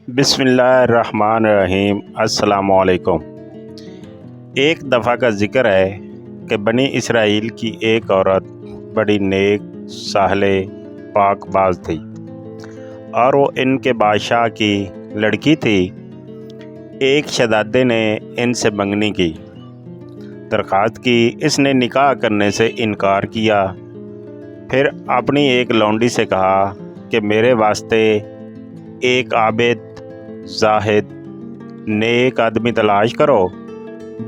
بسم اللہ الرحمن الرحیم۔ السلام علیکم۔ ایک دفعہ کا ذکر ہے کہ بنی اسرائیل کی ایک عورت بڑی نیک، صالح، پاک باز تھی اور وہ ان کے بادشاہ کی لڑکی تھی۔ ایک شہزادے نے ان سے منگنی کی، درخواست کی۔ اس نے نکاح کرنے سے انکار کیا۔ پھر اپنی ایک لونڈی سے کہا کہ میرے واسطے ایک عابد، زاہد، نیک آدمی تلاش کرو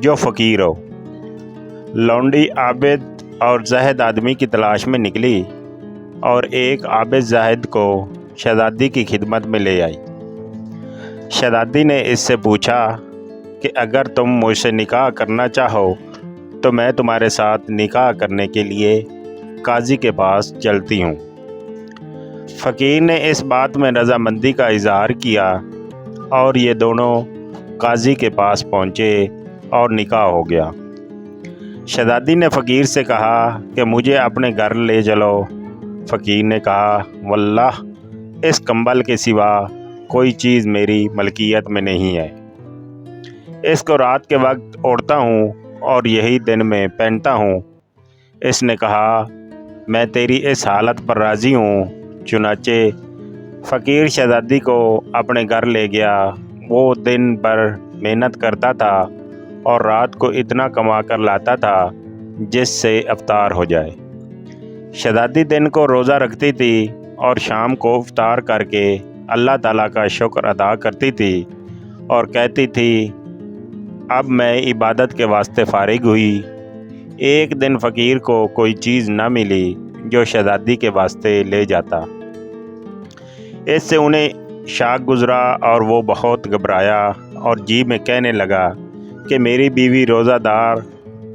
جو فقیر ہو۔ لونڈی عابد اور زاہد آدمی کی تلاش میں نکلی اور ایک عابد زاہد کو شہزادی کی خدمت میں لے آئی۔ شہزادی نے اس سے پوچھا کہ اگر تم مجھ سے نکاح کرنا چاہو تو میں تمہارے ساتھ نکاح کرنے کے لیے قاضی کے پاس چلتی ہوں۔ فقیر نے اس بات میں رضامندی کا اظہار کیا اور یہ دونوں قاضی کے پاس پہنچے اور نکاح ہو گیا۔ شہزادی نے فقیر سے کہا کہ مجھے اپنے گھر لے چلو۔ فقیر نے کہا واللہ اس کمبل کے سوا کوئی چیز میری ملکیت میں نہیں ہے، اس کو رات کے وقت اوڑھتا ہوں اور یہی دن میں پہنتا ہوں۔ اس نے کہا میں تیری اس حالت پر راضی ہوں۔ چنانچہ فقیر شہزادی کو اپنے گھر لے گیا۔ وہ دن بھر محنت کرتا تھا اور رات کو اتنا کما کر لاتا تھا جس سے افطار ہو جائے۔ شہزادی دن کو روزہ رکھتی تھی اور شام کو افطار کر کے اللہ تعالیٰ کا شکر ادا کرتی تھی اور کہتی تھی اب میں عبادت کے واسطے فارغ ہوئی۔ ایک دن فقیر کو کوئی چیز نہ ملی جو شہزادی کے واسطے لے جاتا۔ اس سے انہیں شاک گزرا اور وہ بہت گھبرایا اور جی میں کہنے لگا کہ میری بیوی روزہ دار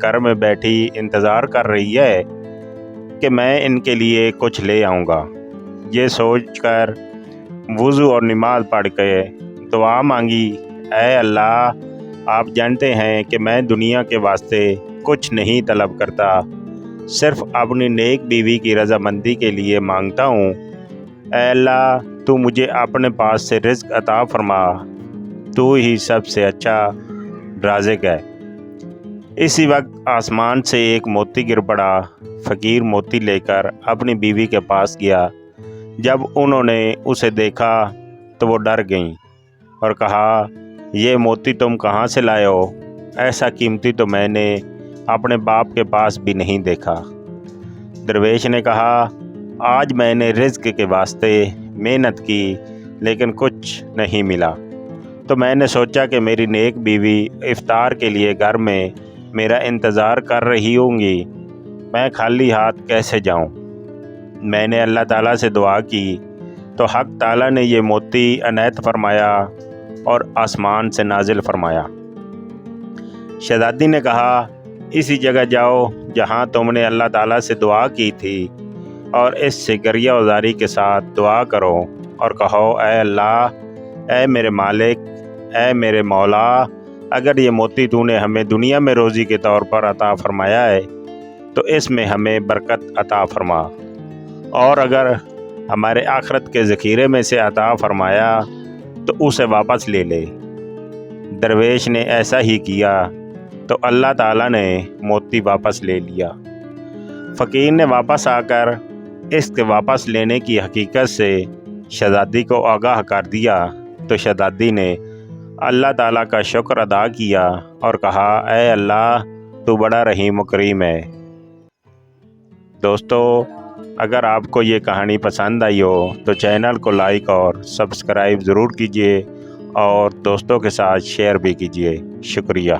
گھر میں بیٹھی انتظار کر رہی ہے کہ میں ان کے لیے کچھ لے آؤں گا۔ یہ سوچ کر وضو اور نماز پڑھ کے دعا مانگی، اے اللہ آپ جانتے ہیں کہ میں دنیا کے واسطے کچھ نہیں طلب کرتا، صرف اپنی نیک بیوی کی رضامندی کے لیے مانگتا ہوں۔ اے اللہ تو مجھے اپنے پاس سے رزق عطا فرما، تو ہی سب سے اچھا رازق ہے۔ اسی وقت آسمان سے ایک موتی گر پڑا۔ فقیر موتی لے کر اپنی بیوی کے پاس گیا۔ جب انہوں نے اسے دیکھا تو وہ ڈر گئیں اور کہا یہ موتی تم کہاں سے لائے ہو؟ ایسا قیمتی تو میں نے اپنے باپ کے پاس بھی نہیں دیکھا۔ درویش نے کہا آج میں نے رزق کے واسطے محنت کی لیکن کچھ نہیں ملا، تو میں نے سوچا کہ میری نیک بیوی افطار کے لیے گھر میں میرا انتظار کر رہی ہوں گی، میں خالی ہاتھ کیسے جاؤں؟ میں نے اللہ تعالیٰ سے دعا کی تو حق تعالیٰ نے یہ موتی عنایت فرمایا اور آسمان سے نازل فرمایا۔ شہزادی نے کہا اسی جگہ جاؤ جہاں تم نے اللہ تعالیٰ سے دعا کی تھی اور اس سے گریہ وزاری کے ساتھ دعا کرو اور کہو اے اللہ، اے میرے مالک، اے میرے مولا، اگر یہ موتی تو نے ہمیں دنیا میں روزی کے طور پر عطا فرمایا ہے تو اس میں ہمیں برکت عطا فرما، اور اگر ہمارے آخرت کے ذخیرے میں سے عطا فرمایا تو اسے واپس لے لے۔ درویش نے ایسا ہی کیا تو اللہ تعالیٰ نے موتی واپس لے لیا۔ فقیر نے واپس آ کر اس کے واپس لینے کی حقیقت سے شہزادی کو آگاہ کر دیا تو شہزادی نے اللہ تعالیٰ کا شکر ادا کیا اور کہا اے اللہ تو بڑا رحیم و کریم ہے۔ دوستو اگر آپ کو یہ کہانی پسند آئی ہو تو چینل کو لائک اور سبسکرائب ضرور کیجیے اور دوستوں کے ساتھ شیئر بھی کیجیے۔ شکریہ۔